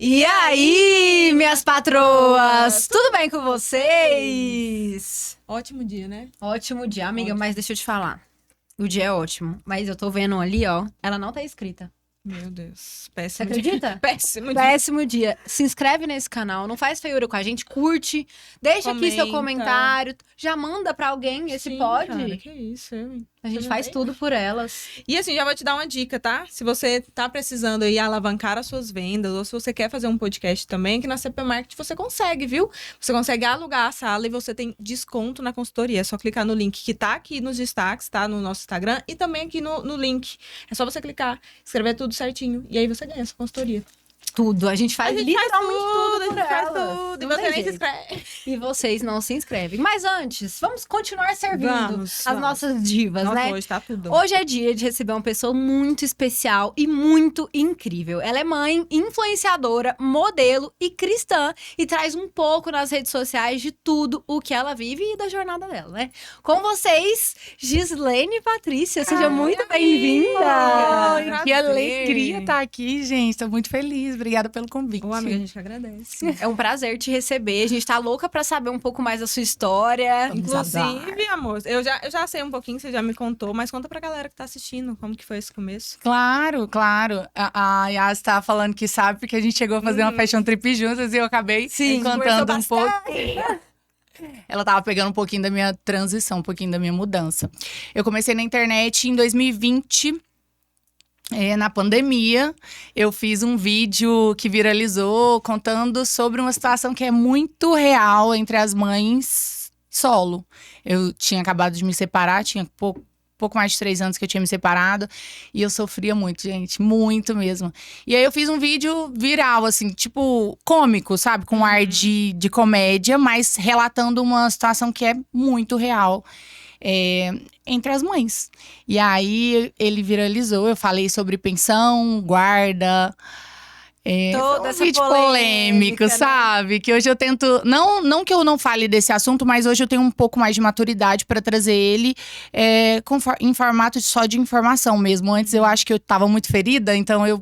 E aí, minhas patroas? Tudo bem com vocês? Ótimo dia, né? Ótimo dia, amiga, Ótimo. mas deixa eu te falar. O dia é ótimo, mas eu tô vendo ali, ó, ela não tá escrita. Meu Deus, Você péssimo acredita? dia. Péssimo dia. Péssimo dia. Se inscreve nesse canal, não faz feiura com a gente, curte, deixa aqui seu Comenta. comentário, já manda pra alguém, esse Sim, pode. Cara, que isso, A gente Você faz não tudo por elas. E assim, já vou te dar uma dica, tá? Se você tá precisando aí alavancar as suas vendas, ou se você quer fazer um podcast também, que na CP Market você consegue, viu? Você consegue alugar a sala e você tem desconto na consultoria. É só clicar no link que tá aqui nos destaques, tá? No nosso Instagram e também aqui no link. É só você clicar, escrever tudo certinho e aí você ganha essa consultoria. Tudo, a gente faz literalmente tudo a por gente faz elas. tudo. E Não você tem nem se jeito. inscreve. E vocês não se inscrevem. Mas antes, vamos continuar servindo Vamos. as nossas divas, Nossa, né? hoje tá tudo. Hoje é dia de receber uma pessoa muito especial e muito incrível. Ela é mãe, influenciadora, modelo e cristã e traz um pouco nas redes sociais de tudo o que ela vive e da jornada dela, né? Com vocês, Gislene Patrícia. Seja muito bem-vinda! Ai, Que prazer. alegria estar aqui, gente. Tô muito feliz. Obrigada pelo convite. Ô, amiga, a gente agradece. É um prazer te receber. A gente tá louca pra saber um pouco mais da sua história. Vamos Inclusive, amor, eu já sei um pouquinho, você já me contou, mas conta pra galera que tá assistindo como que foi esse começo. Claro, claro. A Yas tá falando que sabe porque a gente chegou a fazer uma fashion trip juntas e eu acabei contando um pouco. Ela tava pegando um pouquinho da minha transição, um pouquinho da minha mudança. Eu comecei na internet em 2020. Na pandemia, eu fiz um vídeo que viralizou contando sobre uma situação que é muito real entre as mães solo. Eu tinha acabado de me separar, tinha pouco mais de 3 anos que eu tinha me separado. E eu sofria muito, gente, muito mesmo. E aí eu fiz um vídeo viral, assim, tipo cômico, sabe? Com ar de comédia, mas relatando uma situação que é muito real. Entre as mães. E aí ele viralizou, eu falei sobre pensão, guarda. Toda Foi um essa vídeo polêmica, polêmico, né? sabe? Que hoje eu tento. Não que eu não fale desse assunto, mas hoje eu tenho um pouco mais de maturidade para trazer ele em formato só de informação mesmo. Antes eu acho que eu tava muito ferida, então eu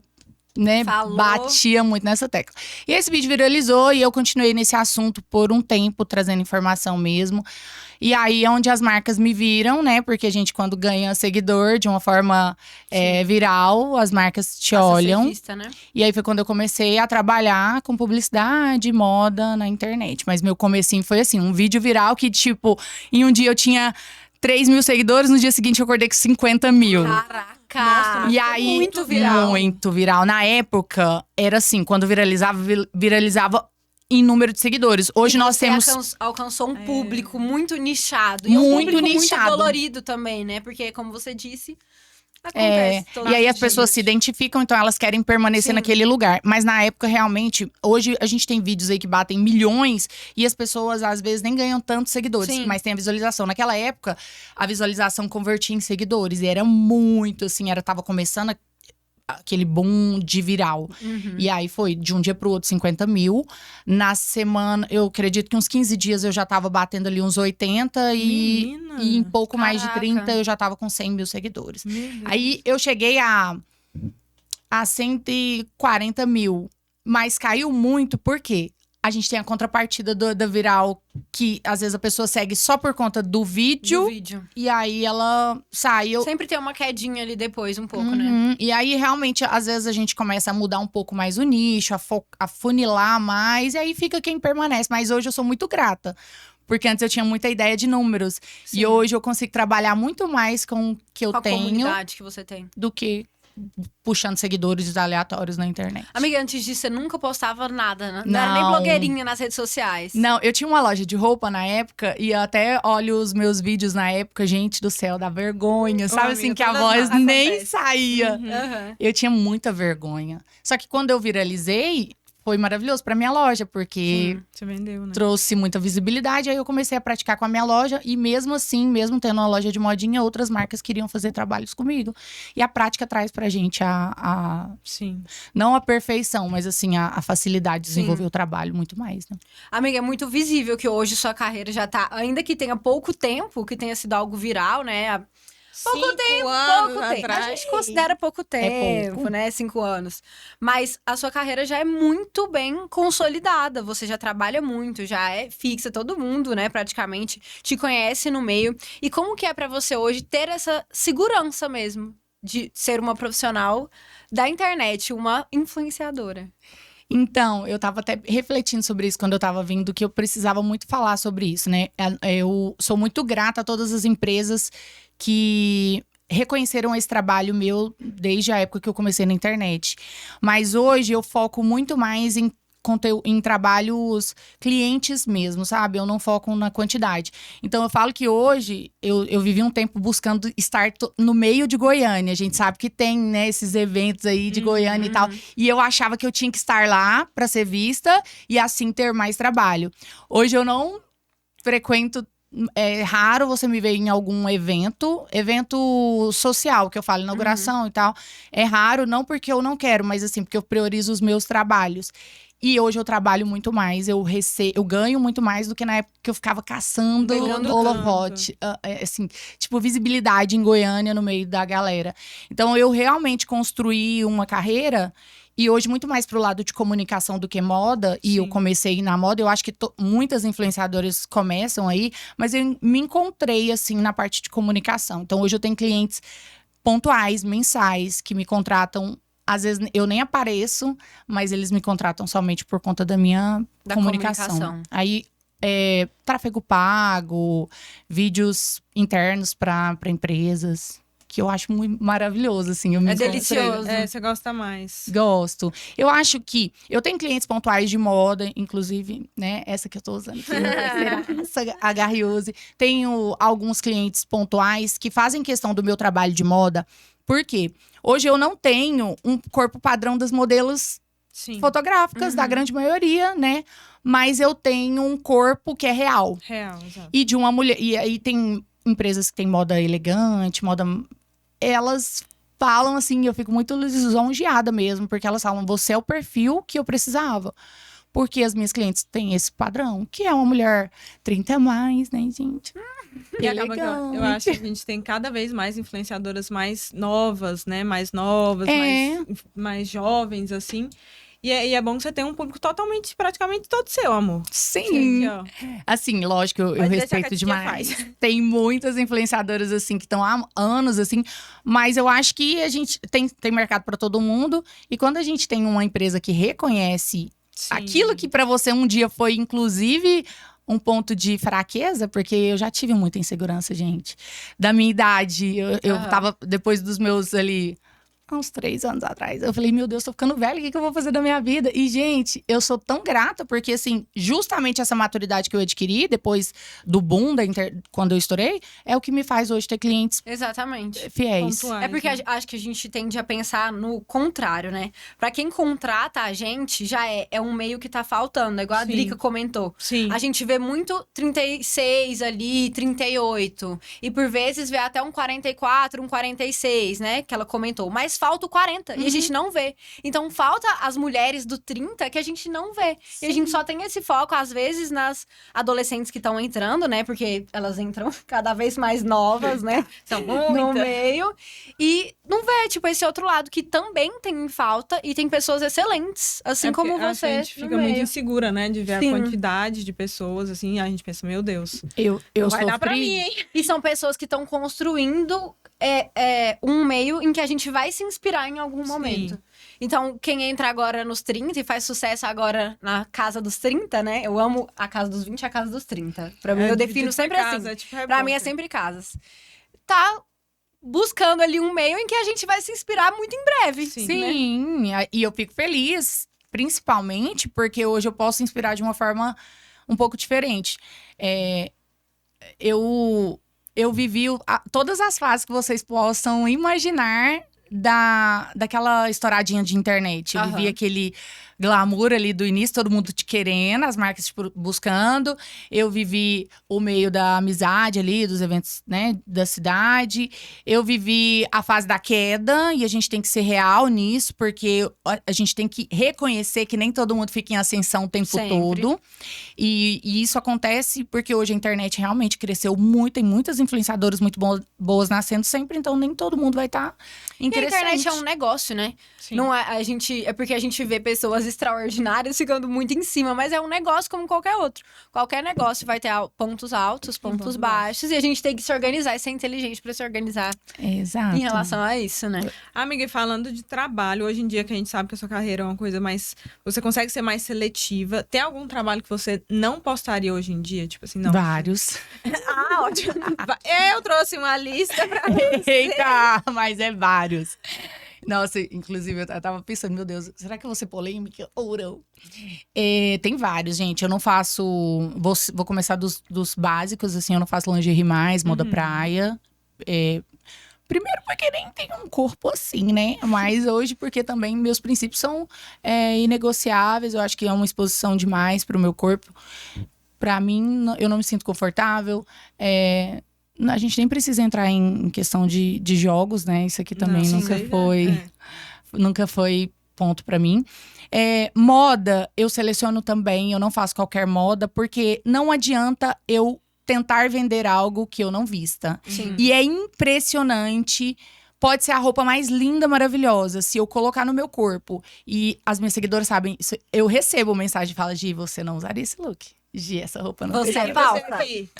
Falou. batia muito nessa tecla. E esse vídeo viralizou e eu continuei nesse assunto por um tempo, trazendo informação mesmo. E aí é onde as marcas me viram, né? Porque a gente, quando ganha seguidor de uma forma viral, as marcas te Passa a ser olham. vista, né? E aí foi quando eu comecei a trabalhar com publicidade e moda na internet. Mas meu comecinho foi assim, um vídeo viral que, tipo, em um dia eu tinha 3 mil seguidores, no dia seguinte eu acordei com 50 mil. Caraca! Nossa, E Foi aí, muito viral. Muito viral. Na época, era assim, quando viralizava em número de seguidores. Hoje nós Você temos alcançou um público muito nichado. E um Muito público nichado. muito dolorido também, né? Porque, como você disse, acontece todos E aí os as pessoas dias. se identificam, então elas querem permanecer Sim. naquele lugar. Mas na época, realmente, hoje a gente tem vídeos aí que batem milhões e as pessoas às vezes nem ganham tantos seguidores, Sim. mas tem a visualização. Naquela época, a visualização convertia em seguidores e era muito, assim, tava começando aquele boom de viral. Uhum. E aí foi de um dia pro outro 50 mil. Na semana, eu acredito que uns 15 dias eu já tava batendo ali uns 80 Menina. e em pouco mais de Caraca. 30 eu já tava com 100 mil seguidores. Meu Deus. Aí eu cheguei a 140 mil, mas caiu muito, por quê? A gente tem a contrapartida da viral, que às vezes a pessoa segue só por conta do vídeo, Do vídeo. e aí ela sai. Sempre tem uma quedinha ali depois, um pouco, né? Uhum. E aí, realmente, às vezes a gente começa a mudar um pouco mais o nicho, a funilar mais, e aí fica quem permanece. Mas hoje eu sou muito grata. Porque antes eu tinha muita ideia de números. Sim. E hoje eu consigo trabalhar muito mais com o que eu Com a tenho comunidade que você tem. do que puxando seguidores aleatórios na internet. Amiga, antes disso, você nunca postava nada, né? Não era nem Não. blogueirinha nas redes sociais. Não, eu tinha uma loja de roupa na época e eu até olho os meus vídeos na época, gente do céu, dá vergonha. Sabe amiga, assim, que a todas voz nós. nem Acontece. saía. Aham. Eu tinha muita vergonha. Só que quando eu viralizei, foi maravilhoso pra minha loja, porque Você vendeu, né? trouxe muita visibilidade. Aí eu comecei a praticar com a minha loja. E mesmo assim, mesmo tendo uma loja de modinha, outras marcas queriam fazer trabalhos comigo. E a prática traz pra gente Sim. não a perfeição, mas assim, a facilidade de Sim. desenvolver o trabalho muito mais, né? Amiga, é muito visível que hoje sua carreira já tá… Ainda que tenha pouco tempo, que tenha sido algo viral, né? Pouco tempo. A gente considera pouco tempo, né? 5 anos. Mas a sua carreira já é muito bem consolidada. Você já trabalha muito, já é fixa. Todo mundo, né, praticamente, te conhece no meio. E como que é pra você hoje ter essa segurança mesmo de ser uma profissional da internet, uma influenciadora? Então, eu tava até refletindo sobre isso quando eu tava vindo, que eu precisava muito falar sobre isso, né? Eu sou muito grata a todas as empresas que reconheceram esse trabalho meu desde a época que eu comecei na internet. Mas hoje eu foco muito mais em trabalhos clientes mesmo, sabe? Eu não foco na quantidade. Então, eu falo que hoje, eu vivi um tempo buscando estar no meio de Goiânia. A gente sabe que tem, né, esses eventos aí de Goiânia e tal. E eu achava que eu tinha que estar lá para ser vista e assim ter mais trabalho. Hoje eu não frequento. É raro você me ver em algum evento social, que eu falo, inauguração e tal. É raro, não porque eu não quero, mas assim, porque eu priorizo os meus trabalhos. E hoje eu trabalho muito mais, eu ganho muito mais do que na época que eu ficava caçando holofote. Assim, tipo, visibilidade em Goiânia no meio da galera. Então, eu realmente construí uma carreira. E hoje, muito mais pro lado de comunicação do que moda. E eu comecei na moda. Eu acho que muitas influenciadoras começam aí. Mas eu me encontrei, assim, na parte de comunicação. Então, hoje eu tenho clientes pontuais, mensais, que me contratam. Às vezes, eu nem apareço, mas eles me contratam somente por conta da minha comunicação. Aí, tráfego pago, vídeos internos para empresas. Que eu acho muito maravilhoso, assim. Eu me delicioso. Você gosta mais. Gosto. Eu acho que... Eu tenho clientes pontuais de moda, inclusive, né? Essa que eu tô usando aqui, essa H-Rose. Tenho alguns clientes pontuais que fazem questão do meu trabalho de moda. Por quê? Hoje eu não tenho um corpo padrão das modelos fotográficas, da grande maioria, né? Mas eu tenho um corpo que é real. Real, exato. E de uma mulher... E aí tem empresas que têm moda elegante, moda... Elas falam assim, eu fico muito lisonjeada mesmo, porque elas falam, você é o perfil que eu precisava. Porque as minhas clientes têm esse padrão, que é uma mulher 30 a mais, né, gente? E acaba que eu acho que a gente tem cada vez mais influenciadoras mais novas, né? Mais novas, mais jovens, assim. E é bom que você tenha um público praticamente todo seu, amor. Sim. Assim, lógico, eu respeito demais. Tem muitas influenciadoras, assim, que estão há anos, assim. Mas eu acho que a gente tem mercado para todo mundo. E quando a gente tem uma empresa que reconhece aquilo que para você um dia foi, inclusive... um ponto de fraqueza, porque eu já tive muita insegurança, gente. Da minha idade, eu tava, depois dos meus ali, há uns 3 anos atrás, eu falei, meu Deus, tô ficando velha, o que eu vou fazer da minha vida? E, gente, eu sou tão grata, porque, assim, justamente essa maturidade que eu adquiri, depois do boom, quando eu estourei, é o que me faz hoje ter clientes fiéis. Pontuais, porque acho que a gente tende a pensar no contrário, né? Pra quem contrata a gente, já é um meio que tá faltando, igual a Drica comentou. A gente vê muito 36 ali, 38. E por vezes vê até um 44, um 46, né? Que ela comentou. Mas falta o 40 e a gente não vê. Então, falta as mulheres do 30 que a gente não vê. E a gente só tem esse foco, às vezes, nas adolescentes que estão entrando, né? Porque elas entram cada vez mais novas, né? São no meio. E não vê, tipo, esse outro lado que também tem em falta e tem pessoas excelentes, assim como você. A gente fica muito insegura, né? De ver a quantidade de pessoas, assim. A gente pensa, meu Deus. Eu vai dar pra mim, hein? E são pessoas que estão construindo um meio em que a gente vai se inspirar em algum momento. Então, quem entra agora nos 30 e faz sucesso agora na casa dos 30, né? Eu amo a casa dos 20 e a casa dos 30. Pra mim, eu defino sempre casa, assim. Pra mim, é sempre casas. Tá buscando ali um meio em que a gente vai se inspirar muito em breve. Né? E eu fico feliz, principalmente porque hoje eu posso inspirar de uma forma um pouco diferente. Eu vivi todas as fases que vocês possam imaginar daquela estouradinha de internet. Eu vivi aquele glamour ali do início, todo mundo te querendo, as marcas te buscando. Eu vivi o meio da amizade ali, dos eventos, né, da cidade. Eu vivi a fase da queda e a gente tem que ser real nisso, porque a gente tem que reconhecer que nem todo mundo fica em ascensão o tempo todo. E isso acontece porque hoje a internet realmente cresceu muito, tem muitas influenciadoras muito boas nascendo sempre, então nem todo mundo vai estar interessante. E a internet é um negócio, né? Sim. Não é, é porque a gente vê pessoas extraordinárias ficando muito em cima, mas é um negócio como qualquer outro. Qualquer negócio vai ter pontos altos, pontos baixos, e a gente tem que se organizar e ser inteligente pra se organizar Exato. em relação a isso, né? Amiga, e falando de trabalho, hoje em dia que a gente sabe que a sua carreira é uma coisa mais... Você consegue ser mais seletiva. Tem algum trabalho que você não postaria hoje em dia? Tipo assim, não. Vários. Ótimo. Eu trouxe uma lista pra você. Eita, mas é vários. Nossa, inclusive, eu tava pensando, meu Deus, será que eu vou ser polêmica ou não? Tem vários, gente. Eu não faço... Vou começar dos básicos, assim. Eu não faço lingerie mais, moda praia. Primeiro porque nem tenho um corpo assim, né? Mas hoje porque também meus princípios são inegociáveis. Eu acho que é uma exposição demais pro meu corpo. Pra mim, eu não me sinto confortável. A gente nem precisa entrar em questão de jogos, né? Isso aqui também nunca foi ponto pra mim. Moda, eu seleciono também. Eu não faço qualquer moda, porque não adianta eu tentar vender algo que eu não vista. Sim. E é impressionante. Pode ser a roupa mais linda, maravilhosa. Se eu colocar no meu corpo, e as minhas seguidoras sabem, eu recebo mensagem que fala, Gi, você não usaria esse look. Gi, essa roupa não Você é falsa.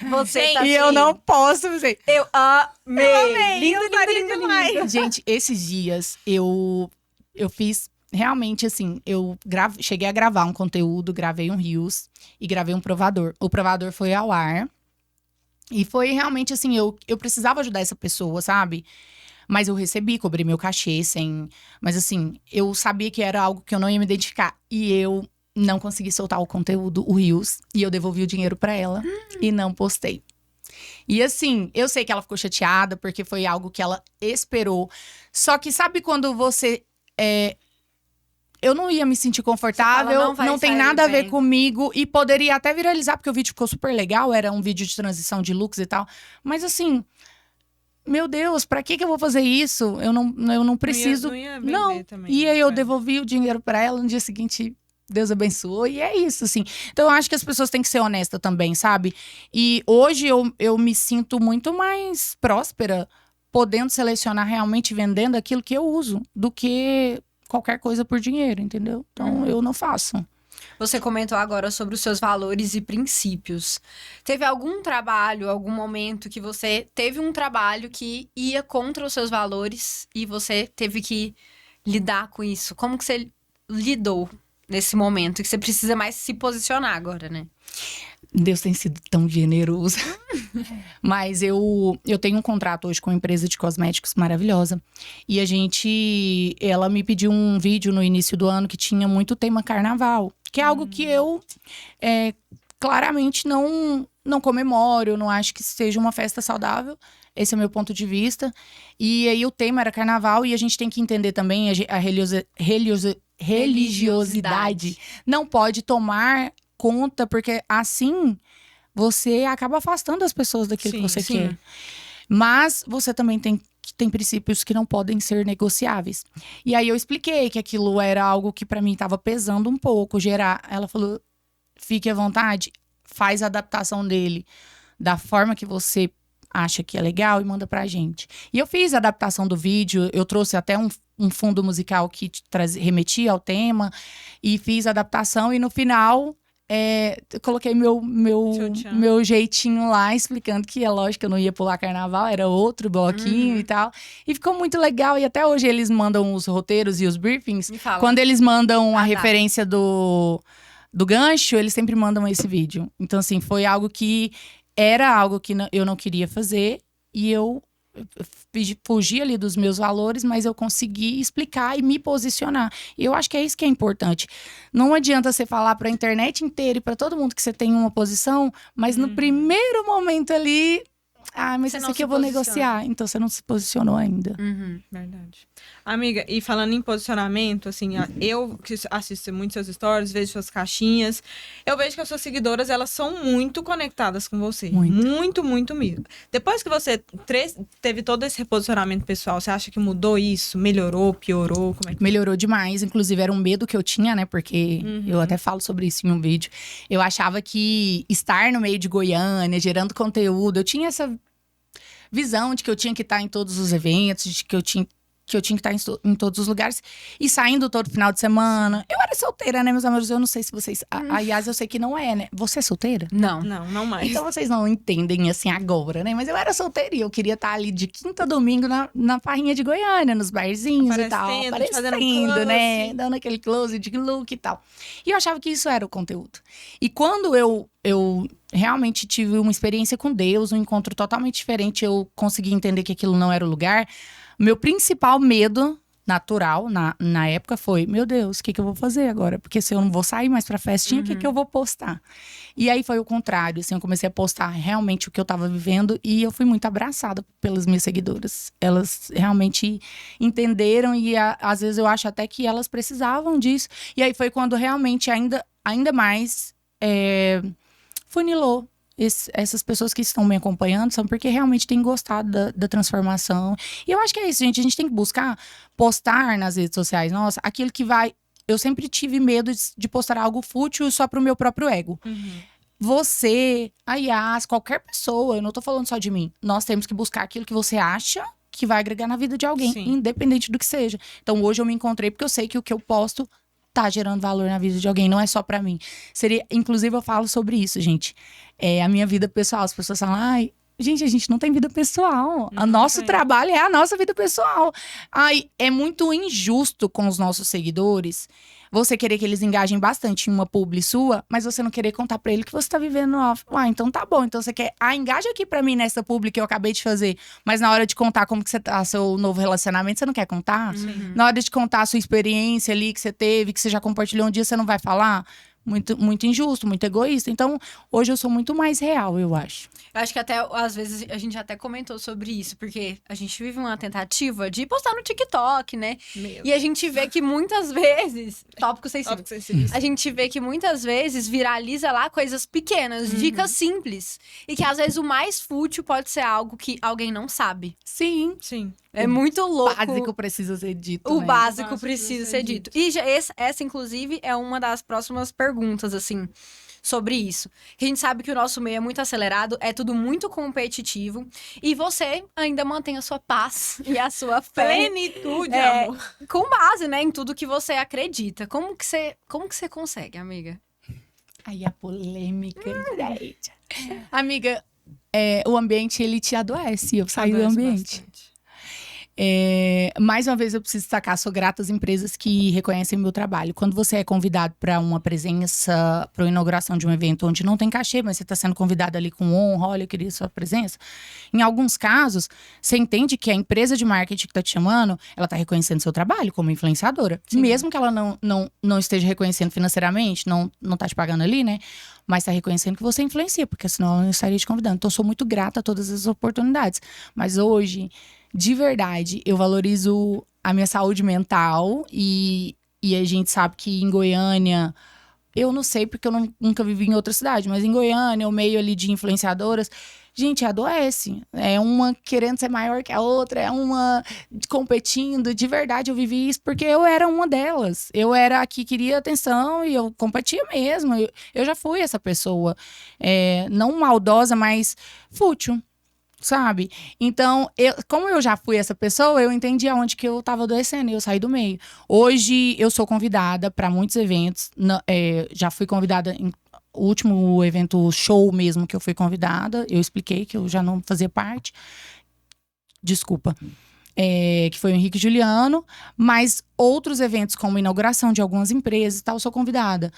Você tá E eu não posso dizer. Eu amei. Lindo demais. Gente, esses dias eu fiz realmente assim, cheguei a gravar um conteúdo, gravei um Reels e gravei um provador. O provador foi ao ar. E foi realmente assim, eu precisava ajudar essa pessoa, sabe? Mas eu recebi, cobri meu cachê sem... Mas assim, eu sabia que era algo que eu não ia me identificar. E eu não consegui soltar o conteúdo, o Reels. E eu devolvi o dinheiro pra ela e não postei. E assim, eu sei que ela ficou chateada, porque foi algo que ela esperou. Só que sabe quando você... eu não ia me sentir confortável, não tem nada a ver comigo. E poderia até viralizar, porque o vídeo ficou super legal. Era um vídeo de transição de looks e tal. Mas assim, meu Deus, pra que eu vou fazer isso? Eu não preciso. Não ia vender também. E aí eu devolvi o dinheiro pra ela. No dia seguinte, Deus abençoou. E é isso, assim. Então eu acho que as pessoas têm que ser honestas também, sabe? E hoje eu me sinto muito mais próspera, podendo selecionar realmente, vendendo aquilo que eu uso, do que qualquer coisa por dinheiro, entendeu? Então, eu não faço. Você comentou agora sobre os seus valores e princípios. Teve algum trabalho, algum momento que você teve um trabalho que ia contra os seus valores e você teve que lidar com isso? Como que você lidou nesse momento? Que você precisa mais se posicionar agora, né? Deus tem sido tão generoso. Mas eu tenho um contrato hoje com uma empresa de cosméticos maravilhosa. E ela me pediu um vídeo no início do ano que tinha muito tema carnaval. Que é algo que eu claramente não comemoro. Eu não acho que seja uma festa saudável. Esse é o meu ponto de vista. E aí o tema era carnaval. E a gente tem que entender também a religiosidade. Não pode tomar conta, porque assim você acaba afastando as pessoas daquilo que você quer. Mas você também tem princípios que não podem ser negociáveis. E aí eu expliquei que aquilo era algo que pra mim tava pesando um pouco, Ela falou, fique à vontade, faz a adaptação dele da forma que você acha que é legal e manda pra gente. E eu fiz a adaptação do vídeo, eu trouxe até um fundo musical que remetia ao tema, e fiz a adaptação, e no final eu coloquei meu jeitinho lá, explicando que é lógico que eu não ia pular carnaval, era outro bloquinho e tal. E ficou muito legal, e até hoje eles mandam os roteiros e os briefings. Quando eles mandam a referência do gancho, eles sempre mandam esse vídeo. Então assim, foi algo que era algo que eu não queria fazer, e eu fugi ali dos meus valores, mas eu consegui explicar e me posicionar. E eu acho que é isso que é importante. Não adianta você falar para a internet inteira e para todo mundo que você tem uma posição, mas no primeiro momento ali mas esse aqui eu vou negociar. Então você não se posicionou ainda. Verdade. Amiga, e falando em posicionamento, assim, eu que assisto muito seus stories, vejo suas caixinhas, eu vejo que as suas seguidoras, elas são muito conectadas com você. Muito, muito mesmo. Depois que você teve todo esse reposicionamento pessoal, você acha que mudou isso? Melhorou, piorou? Como é que... Melhorou demais. Inclusive, era um medo que eu tinha, né? Porque eu até falo sobre isso em um vídeo. Eu achava que estar no meio de Goiânia, gerando conteúdo, eu tinha essa visão de que eu tinha que estar em todos os eventos, de que eu tinha que estar em todos os lugares. E saindo todo final de semana. Eu era solteira, né, meus amores? Eu não sei se vocês... A Yas, eu sei que não é, né? Você é solteira? Não mais. Então vocês não entendem, assim, agora, né? Mas eu era solteira e eu queria estar ali de quinta a domingo na farrinha de Goiânia, nos barzinhos e tal. Aparecendo, né? Dando aquele close de look e tal. E eu achava que isso era o conteúdo. E quando eu realmente tive uma experiência com Deus, um encontro totalmente diferente, eu consegui entender que aquilo não era o lugar. Meu principal medo natural na época foi, meu Deus, o que eu vou fazer agora? Porque se eu não vou sair mais pra festinha, o que eu vou postar? E aí foi o contrário, assim, eu comecei a postar realmente o que eu tava vivendo e eu fui muito abraçada pelas minhas seguidoras. Elas realmente entenderam e às vezes eu acho até que elas precisavam disso. E aí foi quando realmente ainda mais funilou. Essas pessoas que estão me acompanhando são porque realmente têm gostado da transformação. E eu acho que é isso, gente. A gente tem que buscar postar nas redes sociais, nossa, aquilo que vai... Eu sempre tive medo de postar algo fútil só pro meu próprio ego. Você, a Yas, qualquer pessoa, eu não tô falando só de mim. Nós temos que buscar aquilo que você acha que vai agregar na vida de alguém, independente do que seja. Então hoje eu me encontrei porque eu sei que o que eu posto tá gerando valor na vida de alguém, não é só pra mim. Inclusive, eu falo sobre isso, gente. A minha vida pessoal, as pessoas falam, ai, gente, a gente não tem vida pessoal. O nosso trabalho é a nossa vida pessoal. Ai, é muito injusto com os nossos seguidores você querer que eles engajem bastante em uma publi sua, mas você não querer contar pra ele que você tá vivendo off. Então tá bom. Então você quer, engaja aqui pra mim nessa publi que eu acabei de fazer. Mas na hora de contar como que você tá, seu novo relacionamento, você não quer contar? Na hora de contar a sua experiência ali que você teve, que você já compartilhou um dia, você não vai falar? Muito, muito injusto, muito egoísta. Então, hoje eu sou muito mais real, eu acho. Eu acho que até, às vezes, a gente até comentou sobre isso, porque a gente vive uma tentativa de postar no TikTok, né? E a gente vê que muitas vezes... Tópico sensível. A gente vê que muitas vezes viraliza lá coisas pequenas, dicas simples. E que às vezes o mais fútil pode ser algo que alguém não sabe. Sim. É muito louco. O básico precisa ser dito, O básico precisa ser dito. E essa, inclusive, é uma das próximas perguntas, assim, sobre isso. Que a gente sabe que o nosso meio é muito acelerado, é tudo muito competitivo. E você ainda mantém a sua paz e a sua fé. Plenitude, amor. Com base, né, em tudo que você acredita. Como que você consegue, amiga? Aí a polêmica, gente. Amiga, o ambiente, ele te adoece. Eu saí do ambiente. Bastante. Mais uma vez eu preciso destacar, sou grata às empresas que reconhecem o meu trabalho. Quando você é convidado para uma presença, para a inauguração de um evento onde não tem cachê, mas você está sendo convidado ali com honra, olha, eu queria sua presença. Em alguns casos, você entende que a empresa de marketing que está te chamando, ela está reconhecendo seu trabalho como influenciadora. Sim. Mesmo que ela não esteja reconhecendo financeiramente, não está te pagando ali, né? Mas está reconhecendo que você influencia, porque senão ela não estaria te convidando. Então, eu sou muito grata a todas as oportunidades. Mas hoje, de verdade, eu valorizo a minha saúde mental e a gente sabe que em Goiânia, eu não sei porque eu nunca vivi em outra cidade, mas em Goiânia, o meio ali de influenciadoras, gente, adoece. É uma querendo ser maior que a outra, é uma competindo. De verdade, eu vivi isso porque eu era uma delas. Eu era a que queria atenção e eu competia mesmo. Eu já fui essa pessoa, não maldosa, mas fútil. Sabe? Então, como eu já fui essa pessoa, eu entendi aonde que eu tava adoecendo e eu saí do meio. Hoje, eu sou convidada para muitos eventos. Já fui convidada em o último evento show mesmo que eu fui convidada. Eu expliquei que eu já não fazia parte. Desculpa. Que foi o Henrique e Juliano. Mas outros eventos, como inauguração de algumas empresas e tal, eu sou convidada.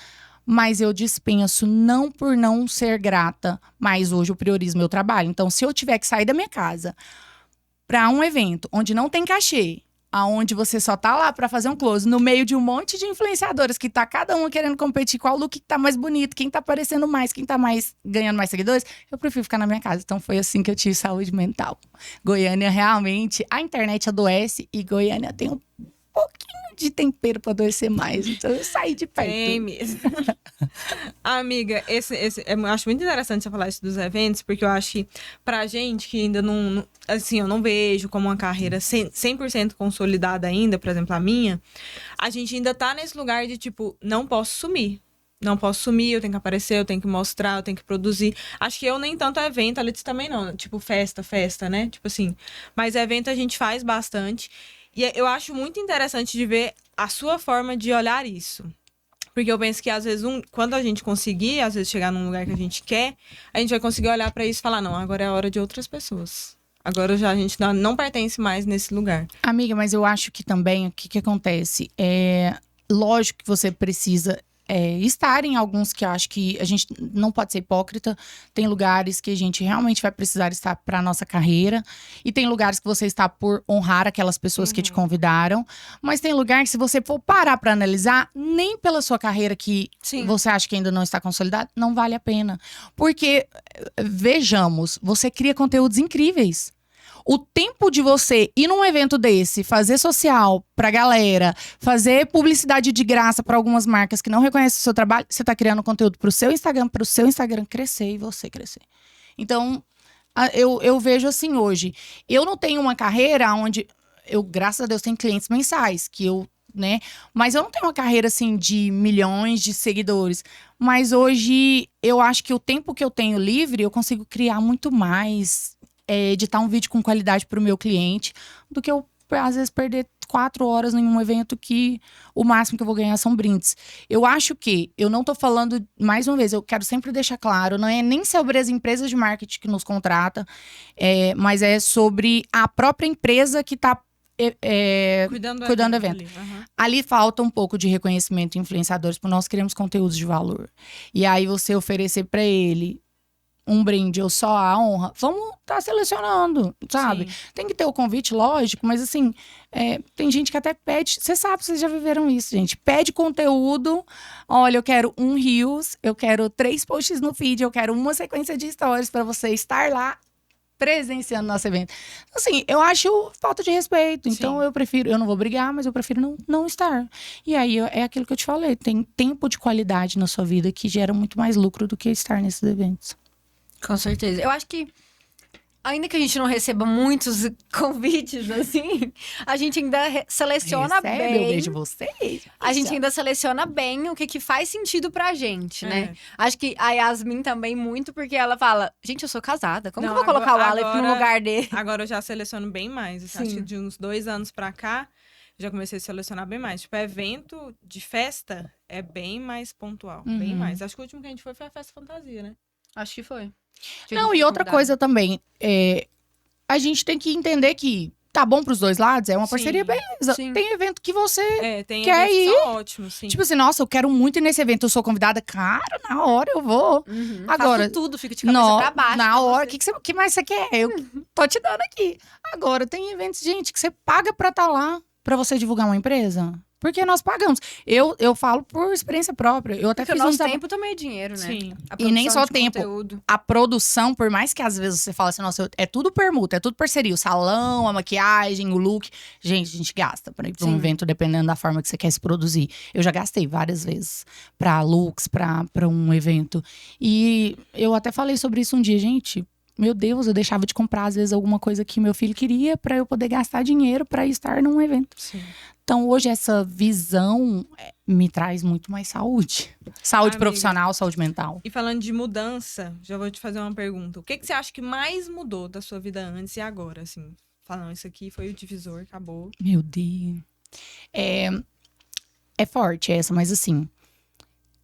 Mas eu dispenso não por não ser grata, mas hoje eu priorizo meu trabalho. Então, se eu tiver que sair da minha casa para um evento onde não tem cachê, aonde você só tá lá pra fazer um close, no meio de um monte de influenciadoras que tá cada uma querendo competir qual look que tá mais bonito, quem tá aparecendo mais, quem tá mais ganhando mais seguidores, eu prefiro ficar na minha casa. Então foi assim que eu tive saúde mental. Goiânia realmente, a internet adoece e Goiânia tem um pouquinho de tempero pra adoecer mais. Então eu saí de perto. Tem mesmo. Amiga, eu acho muito interessante você falar isso dos eventos, porque eu acho que pra gente que ainda não assim, eu não vejo como uma carreira 100% consolidada ainda, por exemplo, a minha, a gente ainda tá nesse lugar de tipo, não posso sumir. Não posso sumir, eu tenho que aparecer, eu tenho que mostrar, eu tenho que produzir. Acho que eu nem tanto evento, a Letícia também não. Tipo, festa, né? Tipo assim. Mas evento a gente faz bastante. E eu acho muito interessante de ver a sua forma de olhar isso. Porque eu penso que, às vezes, quando a gente conseguir, às vezes, chegar num lugar que a gente quer, a gente vai conseguir olhar pra isso e falar, não, agora é a hora de outras pessoas. Agora a gente não pertence mais nesse lugar. Amiga, mas eu acho que também, o que acontece? Lógico que você precisa estar em alguns que eu acho que a gente não pode ser hipócrita. Tem lugares que a gente realmente vai precisar estar para nossa carreira. E tem lugares que você está por honrar aquelas pessoas que te convidaram. Mas tem lugar que, se você for parar para analisar, nem pela sua carreira que você acha que ainda não está consolidada, não vale a pena. Porque, vejamos, você cria conteúdos incríveis. O tempo de você ir num evento desse, fazer social pra galera, fazer publicidade de graça pra algumas marcas que não reconhecem o seu trabalho, você tá criando conteúdo pro seu Instagram crescer e você crescer. Então, eu vejo assim hoje. Eu não tenho uma carreira onde eu, graças a Deus, tenho clientes mensais, que eu, né? Mas eu não tenho uma carreira assim de milhões de seguidores. Mas hoje, eu acho que o tempo que eu tenho livre, eu consigo criar muito mais. Editar um vídeo com qualidade para o meu cliente, do que eu, às vezes, perder 4 horas em um evento que o máximo que eu vou ganhar são brindes. Eu acho que, eu não tô falando, mais uma vez, eu quero sempre deixar claro, não é nem sobre as empresas de marketing que nos contratam, mas é sobre a própria empresa que tá cuidando do evento. Ali falta um pouco de reconhecimento de influenciadores, porque nós queremos conteúdos de valor. E aí você oferecer para ele um brinde ou só a honra, vamos tá selecionando, sabe? Sim. Tem que ter o convite, lógico, mas assim, tem gente que até pede, você sabe, vocês já viveram isso, gente, pede conteúdo, olha, eu quero 1 Reels, eu quero 3 posts no feed, eu quero uma sequência de stories para você estar lá presenciando nosso evento. Assim, eu acho falta de respeito, então eu não vou brigar, mas eu prefiro não estar. E aí, é aquilo que eu te falei, tem tempo de qualidade na sua vida que gera muito mais lucro do que estar nesses eventos. Com certeza. Eu acho que, ainda que a gente não receba muitos convites, assim, a gente ainda seleciona bem. Eu vejo vocês. A gente ainda seleciona bem o que faz sentido pra gente, né? Acho que a Yasmin também muito, porque ela fala, gente, eu sou casada, como que eu vou colocar o Aleph no lugar dele? Agora eu já seleciono bem mais. Acho que de uns 2 anos pra cá, já comecei a selecionar bem mais. Tipo, evento de festa é bem mais pontual, bem mais. Acho que o último que a gente foi a Festa Fantasia, né? Acho que foi. Não, e outra coisa também, a gente tem que entender que tá bom pros dois lados, é uma parceria, beleza. Tem evento que você quer ir. São ótimos, sim. Tipo assim, nossa, eu quero muito ir nesse evento, eu sou convidada, cara, na hora eu vou. Agora, faço tudo, fico de cabeça pra baixo. Na hora, o que mais você quer? Eu tô te dando aqui. Agora, tem eventos, gente, que você paga pra estar lá, pra você divulgar uma empresa. Porque nós pagamos. Eu falo por experiência própria. Eu até fiz o nosso tempo também é dinheiro, né? Sim. E nem só tempo. Conteúdo. A produção, por mais que às vezes você fala assim, nossa, é tudo permuta, é tudo parceria. O salão, a maquiagem, o look. Gente, a gente gasta pra ir pra um evento, dependendo da forma que você quer se produzir. Eu já gastei várias vezes pra looks, pra um evento. E eu até falei sobre isso um dia, gente. Meu Deus, eu deixava de comprar, às vezes, alguma coisa que meu filho queria pra eu poder gastar dinheiro pra estar num evento. Sim. Então, hoje, essa visão me traz muito mais saúde. Saúde profissional, saúde mental. E falando de mudança, já vou te fazer uma pergunta. O que você acha que mais mudou da sua vida antes e agora, assim? Falando, isso aqui foi o divisor, acabou. Meu Deus. É forte essa, mas assim...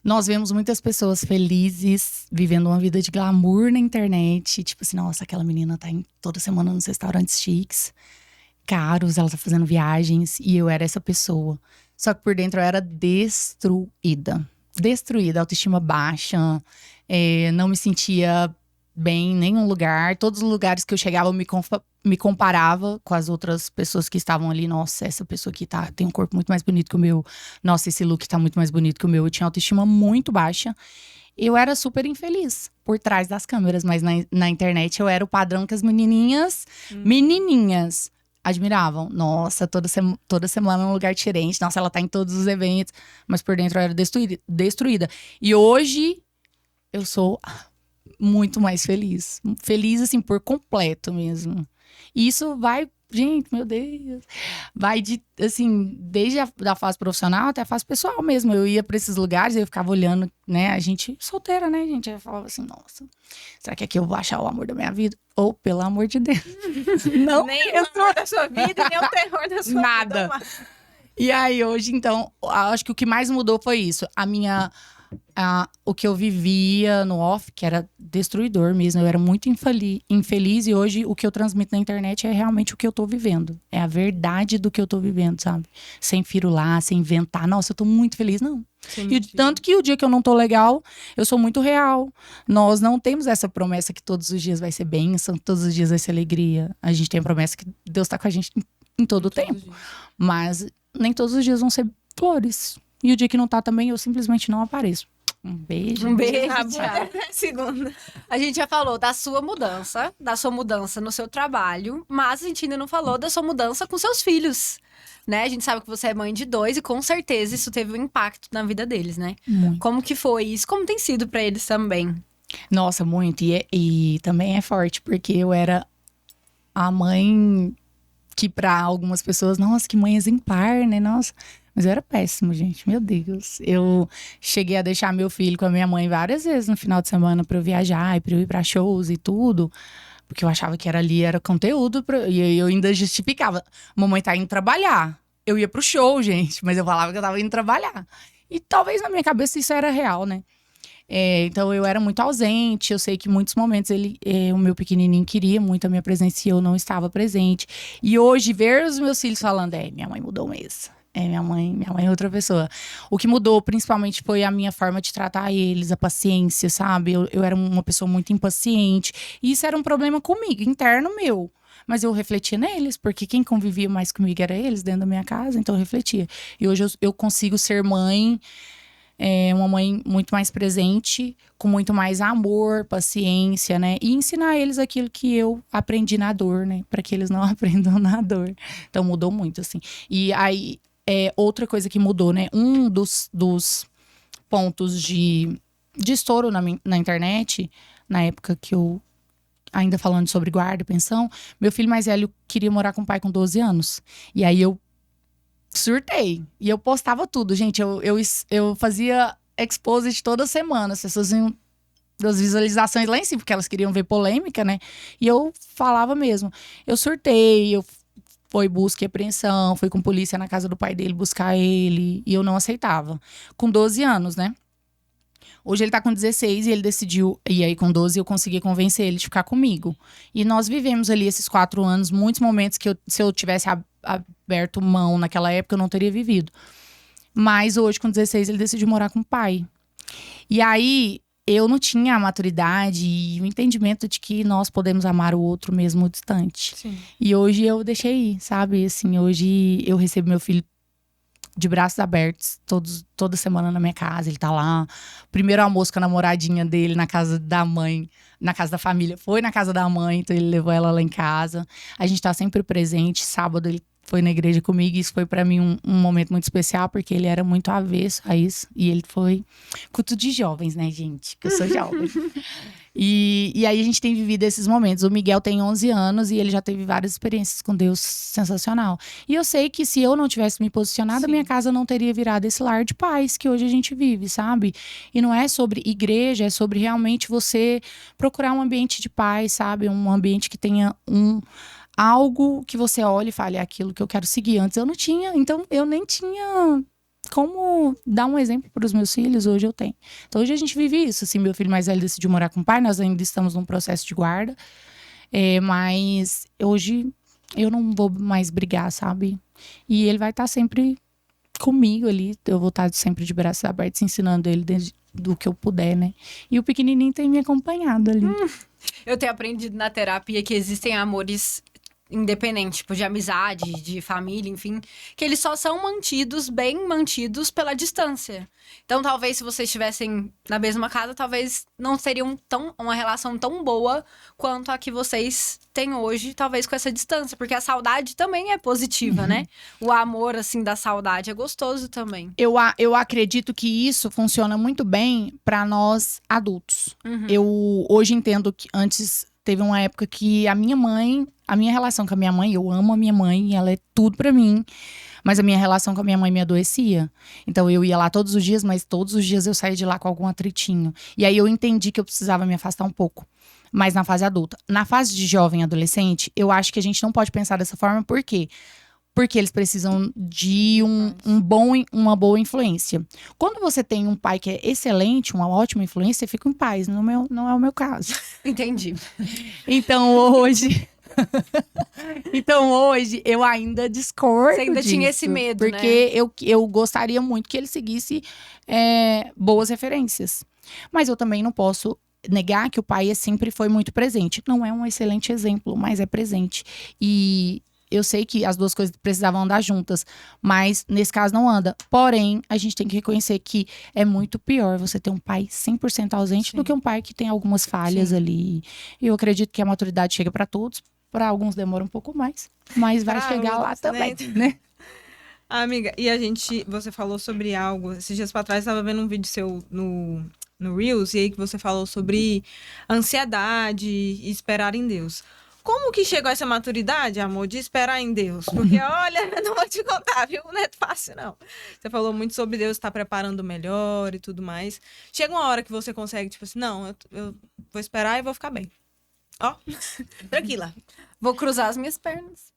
Nós vemos muitas pessoas felizes, vivendo uma vida de glamour na internet. Tipo assim, nossa, aquela menina tá toda semana nos restaurantes chiques, caros, ela tá fazendo viagens. E eu era essa pessoa. Só que por dentro eu era destruída. Destruída, autoestima baixa. Não me sentia bem em nenhum lugar. Todos os lugares que eu chegava, eu me comparava com as outras pessoas que estavam ali. Nossa, essa pessoa aqui tem um corpo muito mais bonito que o meu. Nossa, esse look tá muito mais bonito que o meu. Eu tinha autoestima muito baixa. Eu era super infeliz por trás das câmeras, mas na internet eu era o padrão que as menininhas admiravam. Nossa, toda semana um lugar diferente. Nossa, ela tá em todos os eventos. Mas por dentro eu era destruída. E hoje eu sou muito mais feliz. Feliz, assim, por completo mesmo. E isso vai, gente, meu Deus. Vai assim, desde a fase profissional até a fase pessoal mesmo. Eu ia pra esses lugares, eu ficava olhando, né? A gente solteira, né, gente? Eu falava assim, nossa, será que aqui eu vou achar o amor da minha vida? Ou, pelo amor de Deus. Não. Nem o amor da sua vida, nem o terror da sua Nada. vida. E aí, hoje, então, acho que o que mais mudou foi isso. O que eu vivia no off, que era destruidor mesmo. Eu era muito infeliz e hoje o que eu transmito na internet é realmente o que eu tô vivendo. É a verdade do que eu tô vivendo, sabe? Sem firular, sem inventar. Nossa, eu tô muito feliz, não. E tanto que o dia que eu não tô legal, eu sou muito real. Nós não temos essa promessa que todos os dias vai ser bênção, todos os dias vai ser alegria. A gente tem a promessa que Deus tá com a gente em todo o tempo. Mas nem todos os dias vão ser flores. E o dia que não tá também, eu simplesmente não apareço. Um beijo. Um beijo, Segunda. A gente já falou da sua mudança no seu trabalho, mas a gente ainda não falou da sua mudança com seus filhos, né? A gente sabe que você é mãe de 2 e com certeza isso teve um impacto na vida deles, né? Muito. Como que foi isso? Como tem sido pra eles também? Nossa, muito. E também é forte, porque eu era a mãe que pra algumas pessoas, nossa, que mãe exemplar, né? Nossa. Mas eu era péssimo, gente. Meu Deus. Eu cheguei a deixar meu filho com a minha mãe várias vezes no final de semana pra eu viajar e pra eu ir pra shows e tudo. Porque eu achava que era conteúdo. E eu ainda justificava. Mamãe tá indo trabalhar. Eu ia pro show, gente. Mas eu falava que eu tava indo trabalhar. E talvez na minha cabeça isso era real, né? Então eu era muito ausente. Eu sei que em muitos momentos o meu pequenininho queria muito a minha presença e eu não estava presente. E hoje, ver os meus filhos falando, minha mãe mudou mesmo. Minha mãe é outra pessoa. O que mudou, principalmente, foi a minha forma de tratar eles, a paciência, sabe? Eu era uma pessoa muito impaciente. E isso era um problema comigo, interno meu. Mas eu refletia neles, porque quem convivia mais comigo era eles, dentro da minha casa. Então eu refletia. E hoje eu consigo ser mãe, uma mãe muito mais presente, com muito mais amor, paciência, né? E ensinar eles aquilo que eu aprendi na dor, né? Para que eles não aprendam na dor. Então mudou muito, assim. E aí... outra coisa que mudou, né? Um dos pontos de estouro na internet, na época que eu, ainda falando sobre guarda, pensão, meu filho mais velho queria morar com o pai com 12 anos. E aí eu surtei. E eu postava tudo, gente. Eu fazia exposit toda semana. As pessoas iam das visualizações lá em cima, porque elas queriam ver polêmica, né? E eu falava mesmo. Eu surtei, foi busca e apreensão, foi com polícia na casa do pai dele buscar ele. E eu não aceitava. Com 12 anos, né? Hoje ele tá com 16 e ele decidiu... E aí com 12 eu consegui convencer ele de ficar comigo. E nós vivemos ali esses 4 anos, muitos momentos que se eu tivesse aberto mão naquela época, eu não teria vivido. Mas hoje com 16 ele decidiu morar com o pai. E aí... eu não tinha a maturidade e o entendimento de que nós podemos amar o outro mesmo distante. Sim. E hoje eu deixei ir, sabe? Assim, hoje eu recebo meu filho de braços abertos toda semana na minha casa. Ele tá lá. Primeiro almoço com a namoradinha dele na casa da mãe, na casa da família. Foi na casa da mãe, então ele levou ela lá em casa. A gente tá sempre presente. Sábado ele foi na igreja comigo e isso foi pra mim um momento muito especial, porque ele era muito avesso a isso. E ele foi culto de jovens, né, gente? Que eu sou jovem. E aí a gente tem vivido esses momentos. O Miguel tem 11 anos e ele já teve várias experiências com Deus sensacional. E eu sei que se eu não tivesse me posicionado, a minha casa não teria virado esse lar de paz que hoje a gente vive, sabe? E não é sobre igreja, é sobre realmente você procurar um ambiente de paz, sabe? Um ambiente que tenha algo que você olhe e fale, é aquilo que eu quero seguir. Antes eu não tinha, então eu nem tinha como dar um exemplo para os meus filhos, hoje eu tenho. Então hoje a gente vive isso, assim, meu filho mais velho decidiu morar com o pai, nós ainda estamos num processo de guarda, mas hoje eu não vou mais brigar, sabe? E ele vai estar sempre comigo ali, eu vou estar sempre de braços abertos, ensinando ele do que eu puder, né? E o pequenininho tem me acompanhado ali. Eu tenho aprendido na terapia que existem amores independentes, tipo de amizade, de família, enfim, que eles só são mantidos, bem mantidos pela distância. Então, talvez se vocês estivessem na mesma casa, talvez não seriam uma relação tão boa quanto a que vocês têm hoje, talvez com essa distância, porque a saudade também é positiva, né? O amor, assim, da saudade é gostoso também. Eu acredito que isso funciona muito bem para nós adultos. Eu hoje entendo que antes teve uma época que a minha relação com a minha mãe, eu amo a minha mãe, ela é tudo pra mim. Mas a minha relação com a minha mãe me adoecia. Então eu ia lá todos os dias, mas todos os dias eu saía de lá com algum atritinho. E aí eu entendi que eu precisava me afastar um pouco. Mas na fase adulta. Na fase de jovem adolescente, eu acho que a gente não pode pensar dessa forma, por quê? Porque eles precisam de uma boa influência. Quando você tem um pai que é excelente, uma ótima influência, você fica em paz. Não é o meu caso. Entendi. Então hoje eu ainda discordo Você ainda disso, tinha esse medo, porque eu gostaria muito que ele seguisse boas referências. Mas eu também não posso negar que o pai sempre foi muito presente. Não é um excelente exemplo, mas é presente. E eu sei que as duas coisas precisavam andar juntas, mas nesse caso não anda. Porém, a gente tem que reconhecer que é muito pior você ter um pai 100% ausente do que um pai que tem algumas falhas ali. E eu acredito que a maturidade chega para todos. Para alguns demora um pouco mais, mas vai chegar lá também, né? Amiga, e você falou sobre algo, esses dias pra trás, eu tava vendo um vídeo seu no Reels, e aí que você falou sobre ansiedade e esperar em Deus. Como que chegou essa maturidade, amor, de esperar em Deus? Porque, olha, não vou te contar, viu? Não é fácil, não. Você falou muito sobre Deus estar preparando melhor e tudo mais. Chega uma hora que você consegue, tipo assim, não, eu vou esperar e vou ficar bem. Ó, tranquila. Vou cruzar as minhas pernas.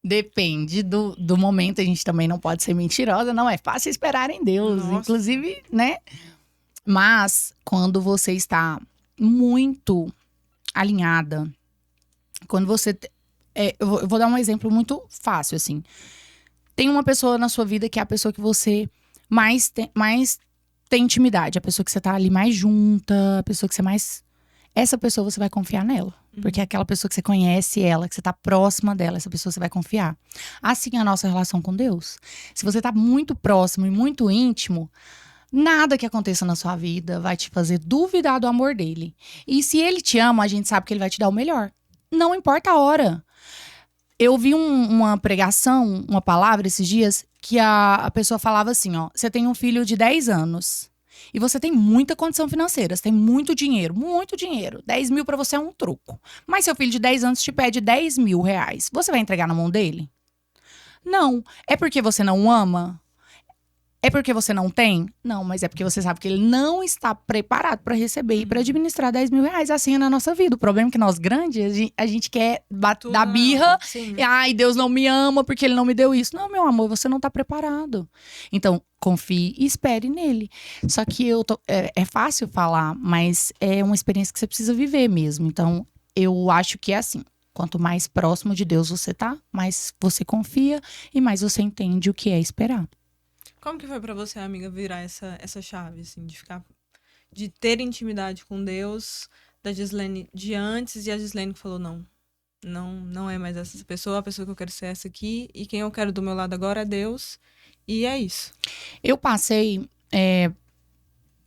Depende do momento, a gente também não pode ser mentirosa, não é fácil esperar em Deus, Nossa. Inclusive, né? Mas, quando você está muito alinhada, quando você... eu vou dar um exemplo muito fácil, assim. Tem uma pessoa na sua vida que é a pessoa que você mais tem intimidade, a pessoa que você tá ali mais junta, a pessoa que você mais... Essa pessoa você vai confiar nela. Porque é aquela pessoa que você conhece ela, que você tá próxima dela, essa pessoa você vai confiar. Assim é a nossa relação com Deus. Se você tá muito próximo e muito íntimo, nada que aconteça na sua vida vai te fazer duvidar do amor dele. E se ele te ama, a gente sabe que ele vai te dar o melhor. Não importa a hora. Eu vi uma pregação, uma palavra esses dias, que a pessoa falava assim, ó. Você tem um filho de 10 anos. E você tem muita condição financeira, você tem muito dinheiro. 10 mil pra você é um troco. Mas seu filho de 10 anos te pede 10 mil reais. Você vai entregar na mão dele? Não. É porque você não ama? É porque você não tem? Não, mas é porque você sabe que ele não está preparado para receber e para administrar 10 mil reais. Assim é na nossa vida. O problema é que nós grandes, a gente quer dar birra. E, ai, Deus não me ama porque ele não me deu isso. Não, meu amor, você não está preparado. Então, confie e espere nele. Só que é fácil falar, mas é uma experiência que você precisa viver mesmo. Então, eu acho que é assim. Quanto mais próximo de Deus você tá, mais você confia e mais você entende o que é esperar. Como que foi pra você, amiga, virar essa chave, assim, de ter intimidade com Deus, da Gislene de antes, e a Gislene que falou, não é mais essa pessoa, a pessoa que eu quero ser essa aqui, e quem eu quero do meu lado agora é Deus, e é isso. Eu passei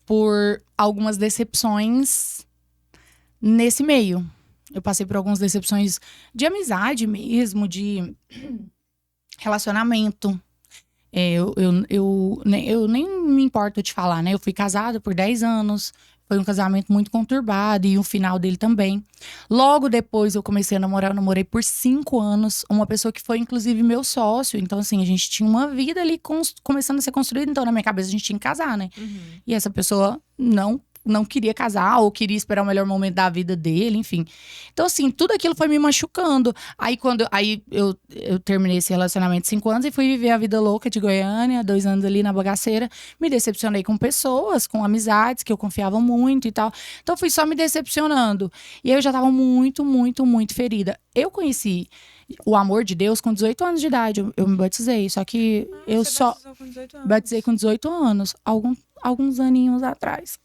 por algumas decepções nesse meio. Eu passei por algumas decepções de amizade mesmo, de relacionamento. Eu nem me importo de falar, né? Eu fui casada por 10 anos. Foi um casamento muito conturbado e o final dele também. Logo depois eu comecei a namorar. Eu namorei por 5 anos. Uma pessoa que foi, inclusive, meu sócio. Então, assim, a gente tinha uma vida ali começando a ser construída. Então, na minha cabeça, a gente tinha que casar, né? E essa pessoa não queria casar ou queria esperar o melhor momento da vida dele, enfim. Então, assim, tudo aquilo foi me machucando. Aí eu terminei esse relacionamento de 5 anos e fui viver a vida louca de Goiânia, 2 anos ali na bagaceira. Me decepcionei com pessoas, com amizades que eu confiava muito e tal. Então, fui só me decepcionando. E aí eu já tava muito, muito, muito ferida. Eu conheci o amor de Deus com 18 anos de idade. Eu me batizei, só que eu você só batizou com 18 anos. batizei com 18 anos. alguns aninhos atrás.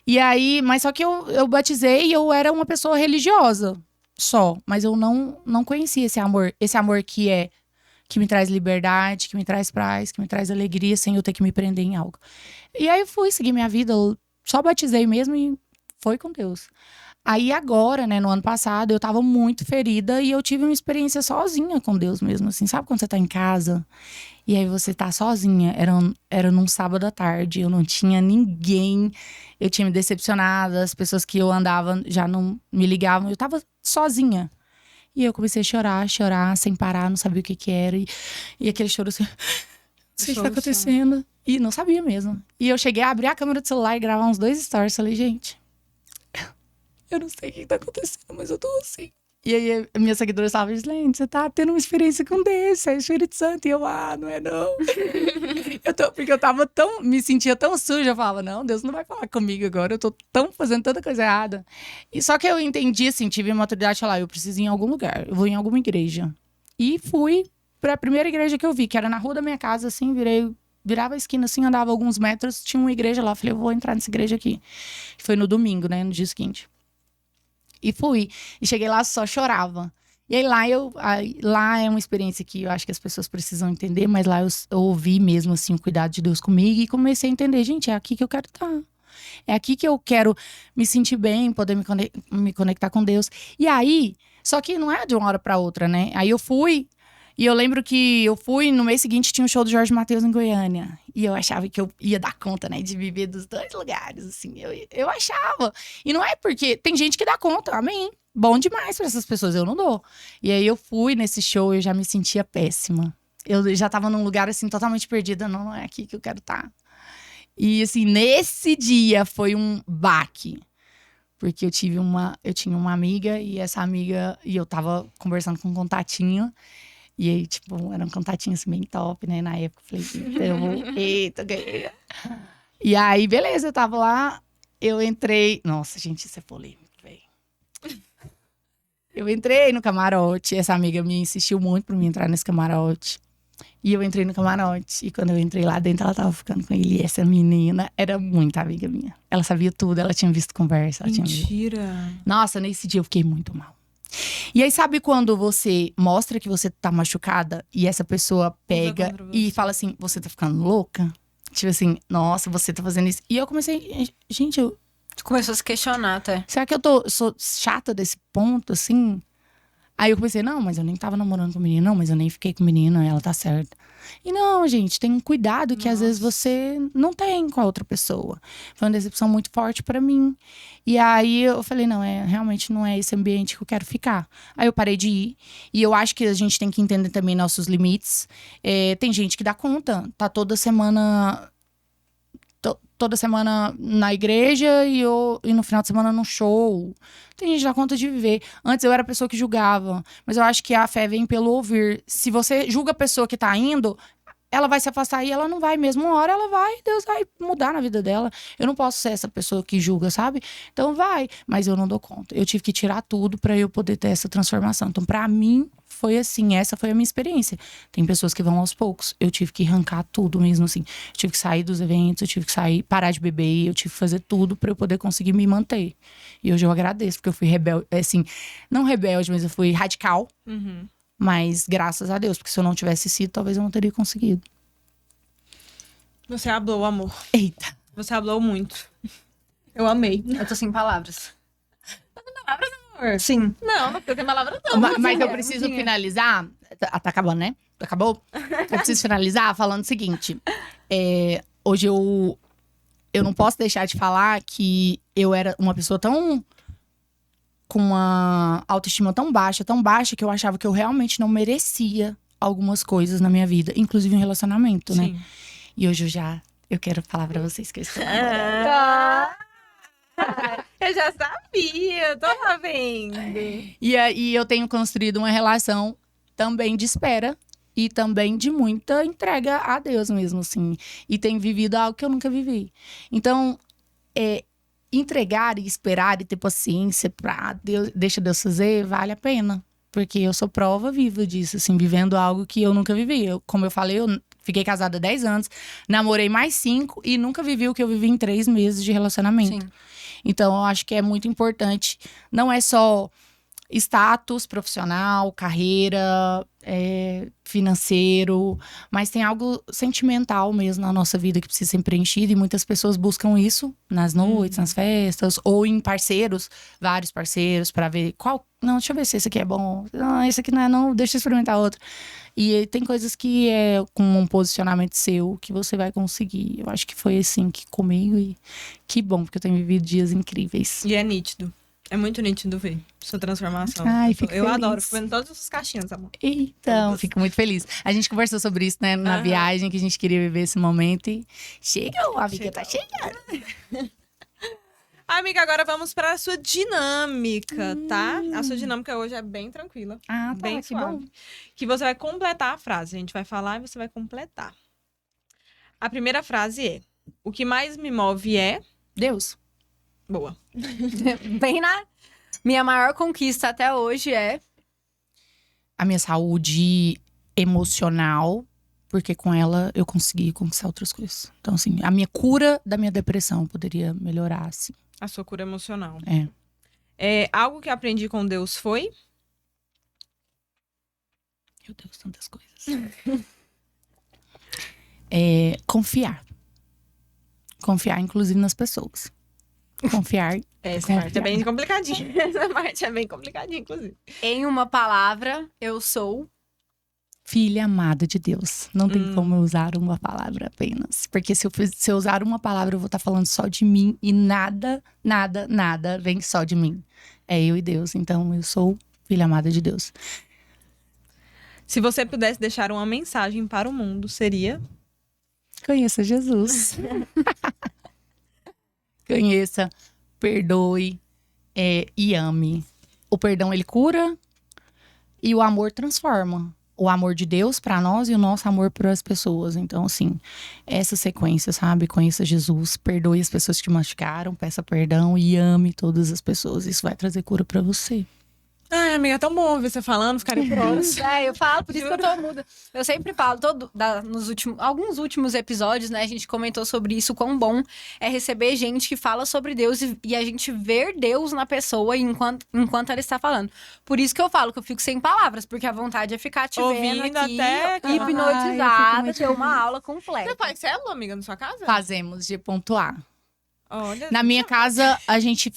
E aí, mas só que eu batizei e eu era uma pessoa religiosa só. Mas eu não conhecia esse amor que me traz liberdade, que me traz paz, que me traz alegria, sem eu ter que me prender em algo. E aí eu fui seguir minha vida, eu só batizei mesmo e foi com Deus. Aí agora, né, no ano passado, eu tava muito ferida e eu tive uma experiência sozinha com Deus mesmo, assim. Sabe quando você tá em casa e aí você tá sozinha? Era num sábado à tarde, eu não tinha ninguém, eu tinha me decepcionado, as pessoas que eu andava já não me ligavam, eu tava sozinha. E eu comecei a chorar, sem parar, não sabia o que era. E aquele choro assim, não sei o que tá acontecendo. E não sabia mesmo. E eu cheguei a abrir a câmera do celular e gravar uns 2 stories. Falei, gente, eu não sei o que tá acontecendo, mas eu tô assim. E aí, a minha seguidora estava dizendo, você tá tendo uma experiência com Deus, é o Espírito Santo. E eu, não é não. Porque eu tava me sentia tão suja. Eu falava, não, Deus não vai falar comigo agora. Eu tô fazendo tanta coisa errada. E só que eu entendi, assim, tive maturidade de falar, eu preciso ir em algum lugar. Eu vou em alguma igreja. E fui pra primeira igreja que eu vi, que era na rua da minha casa, assim, virava a esquina, assim, andava alguns metros, tinha uma igreja lá. Falei, eu vou entrar nessa igreja aqui. Foi no domingo, né, no dia seguinte. E fui. E cheguei lá, só chorava. E aí lá é uma experiência que eu acho que as pessoas precisam entender, mas lá eu ouvi mesmo, assim, o cuidado de Deus comigo e comecei a entender, gente, é aqui que eu quero estar. É aqui que eu quero me sentir bem, poder me conectar com Deus. E aí, só que não é de uma hora pra outra, né? Aí eu fui, e eu lembro que eu fui, no mês seguinte tinha um show do Jorge Mateus em Goiânia. E eu achava que eu ia dar conta, né, de viver dos 2 lugares, assim. Eu achava. E não é porque tem gente que dá conta, amém. Bom demais pra essas pessoas, eu não dou. E aí eu fui nesse show e eu já me sentia péssima. Eu já tava num lugar, assim, totalmente perdida. Não é aqui que eu quero estar. E, assim, nesse dia foi um baque. Porque eu tinha uma amiga e essa amiga... E eu tava conversando com um contatinho. E aí, tipo, era um contatinho assim, bem top, né? Na época, eu falei, eita, ganhei. E aí, beleza, eu tava lá, eu entrei... Nossa, gente, isso é polêmico, velho. Eu entrei no camarote, essa amiga me insistiu muito pra mim entrar nesse camarote. E eu entrei no camarote, e quando eu entrei lá dentro, ela tava ficando com ele. E essa menina era muito amiga minha. Ela sabia tudo, ela tinha visto conversa. Mentira! Nossa, nesse dia eu fiquei muito mal. E aí, sabe quando você mostra que você tá machucada e essa pessoa pega e fala assim, você tá ficando louca? Tipo assim, nossa, você tá fazendo isso. E eu comecei, gente, Tu começou a se questionar até. será que sou chata desse ponto, assim? Aí eu comecei, não, mas eu nem tava namorando com o menino, não, mas eu nem fiquei com o menino, ela tá certa. E não, gente, tem um cuidado que às vezes você não tem com a outra pessoa. Foi uma decepção muito forte pra mim. E aí eu falei, não, realmente não é esse ambiente que eu quero ficar. Aí eu parei de ir. E eu acho que a gente tem que entender também nossos limites. Tem gente que dá conta, tá toda semana na igreja e no final de semana num show. Tem gente que dá conta de viver. Antes eu era a pessoa que julgava, mas eu acho que a fé vem pelo ouvir. Se você julga a pessoa que tá indo, ela vai se afastar e ela não vai mesmo. Uma hora ela vai, Deus vai mudar na vida dela. Eu não posso ser essa pessoa que julga, sabe? Então vai, mas eu não dou conta. Eu tive que tirar tudo pra eu poder ter essa transformação. Então pra mim foi assim, essa foi a minha experiência. Tem pessoas que vão aos poucos. Eu tive que arrancar tudo mesmo, assim. Eu tive que sair dos eventos, eu tive que parar de beber, eu tive que fazer tudo pra eu poder conseguir me manter. E hoje eu agradeço, porque eu fui rebelde, assim, não rebelde, mas eu fui radical. Uhum. Mas graças a Deus, porque se eu não tivesse sido, talvez eu não teria conseguido. Você hablou, amor. Eita. Você hablou muito. Eu amei. Eu tô sem palavras. Palavras, amor? Sim. Não tem palavras não. Mas eu preciso finalizar. Tá acabando, né? Acabou? Eu preciso finalizar falando o seguinte. Hoje eu não posso deixar de falar que eu era uma pessoa com uma autoestima tão baixa que eu achava que eu realmente não merecia algumas coisas na minha vida, inclusive um relacionamento, né? Sim. E hoje eu quero falar pra vocês que eu estou namorando. Eu já sabia, tô lá vendo. E aí eu tenho construído uma relação também de espera e também de muita entrega a Deus mesmo, assim. E tenho vivido algo que eu nunca vivi. Então, entregar e esperar e ter paciência pra Deus, deixa Deus fazer, vale a pena. Porque eu sou prova viva disso, assim, vivendo algo que eu nunca vivi. Como eu falei, eu Fiquei casada há 10 anos, namorei mais 5 e nunca vivi o que eu vivi em 3 meses de relacionamento. Sim. Então, eu acho que é muito importante. Não é só status profissional, carreira, financeiro, mas tem algo sentimental mesmo na nossa vida que precisa ser preenchido. E muitas pessoas buscam isso nas noites, nas festas, ou em parceiros, vários parceiros, para ver qual. Não, deixa eu ver se esse aqui é bom. Não, esse aqui não é, não, deixa eu experimentar outro. E tem coisas que é com um posicionamento seu que você vai conseguir. Eu acho que foi assim que comigo e que bom, porque eu tenho vivido dias incríveis. E é nítido. É muito nítido ver sua transformação. Ai, fico eu feliz. adoro, fico vendo todas as caixinhas, amor. Então, fico muito feliz. A gente conversou sobre isso, né, na viagem, que a gente queria viver esse momento e chegou, a amiga tá chegando. Amiga, agora vamos para a sua dinâmica, tá? A sua dinâmica hoje é bem tranquila. Ah, tá, bem que suave. bom. Que você vai completar a frase. A gente vai falar e você vai completar. A primeira frase é: o que mais me move é... Deus. Boa. Bem na... Minha maior conquista até hoje é... A minha saúde emocional, porque com ela eu consegui conquistar outras coisas. Então, assim, a minha cura da minha depressão poderia melhorar, assim. A sua cura emocional. É. Algo que aprendi com Deus foi... Meu Deus, tantas coisas. Confiar. Confiar, inclusive, nas pessoas. Confiar. Essa parte é bem complicadinha. Essa parte é bem complicadinha, inclusive. Em uma palavra, eu sou... Filha amada de Deus. Não tem como eu usar uma palavra apenas. Porque se eu usar uma palavra, eu vou estar falando só de mim. E nada, nada, nada vem só de mim. É eu e Deus. Então, eu sou filha amada de Deus. Se você pudesse deixar uma mensagem para o mundo, seria... Conheça Jesus. Conheça, perdoe e ame. O perdão, ele cura. E o amor transforma. O amor de Deus para nós e o nosso amor para as pessoas. Então, assim, essa sequência, sabe? Conheça Jesus, perdoe as pessoas que te machucaram, peça perdão e ame todas as pessoas. Isso vai trazer cura para você. Ai, amiga, é tão bom ouvir você falando, ficarem prontos. Eu falo, por isso que eu tô muda. Eu sempre falo, alguns últimos episódios, né? A gente comentou sobre isso, quão bom é receber gente que fala sobre Deus e a gente ver Deus na pessoa enquanto ela está falando. Por isso que eu falo que eu fico sem palavras, porque a vontade é ficar te ouvindo vendo aqui, até... hipnotizada, ter uma aula completa. Você faz célula, amiga, na sua casa? Fazemos de pontuar. Olha, na minha casa, a gente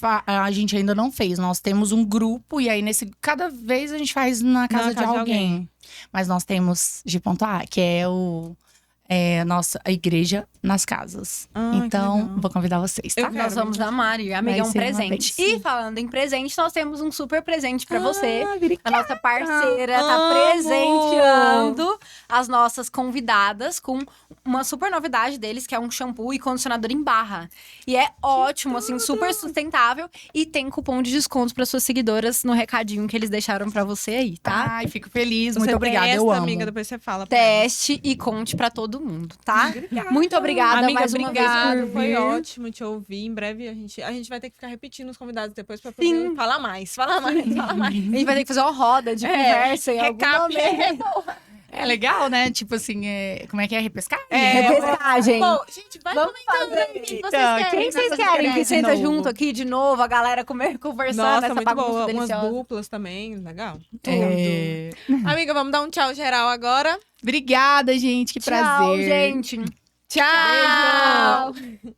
ainda não fez. Nós temos um grupo e aí cada vez a gente faz na casa de alguém. Mas nós temos de ponto A, que é a igreja nas casas. Então, vou convidar vocês, tá? Nós vamos amar, e amiga, é um presente. E falando em presente, nós temos um super presente pra você. A nossa parceira tá presenteando as nossas convidadas com uma super novidade deles, que é um shampoo e condicionador em barra. E é ótimo, assim, super sustentável. E tem cupom de desconto para suas seguidoras no recadinho que eles deixaram pra você aí, tá? Ai, fico feliz. Muito obrigada, eu amo. Amiga, depois você fala. Teste e conte pra todo mundo, tá? Muito obrigada, amiga, mais uma vez por vir. Foi ótimo te ouvir. Em breve a gente vai ter que ficar repetindo os convidados depois pra poder falar mais. Falar mais. A gente vai ter que fazer uma roda de conversa em algum momento. É legal, né? Tipo assim, como é que é? Repescagem? Repescagem. Bom, gente, vai Vamos comentando fazer. aí. Quem vocês querem que senta junto aqui de novo? A galera conversando, Nossa, essa muito bagunça boa. deliciosa. Umas duplas também, legal. Amiga, vamos dar um tchau geral agora. Obrigada, gente. Que prazer. Tchau, gente. Tchau. Beijo.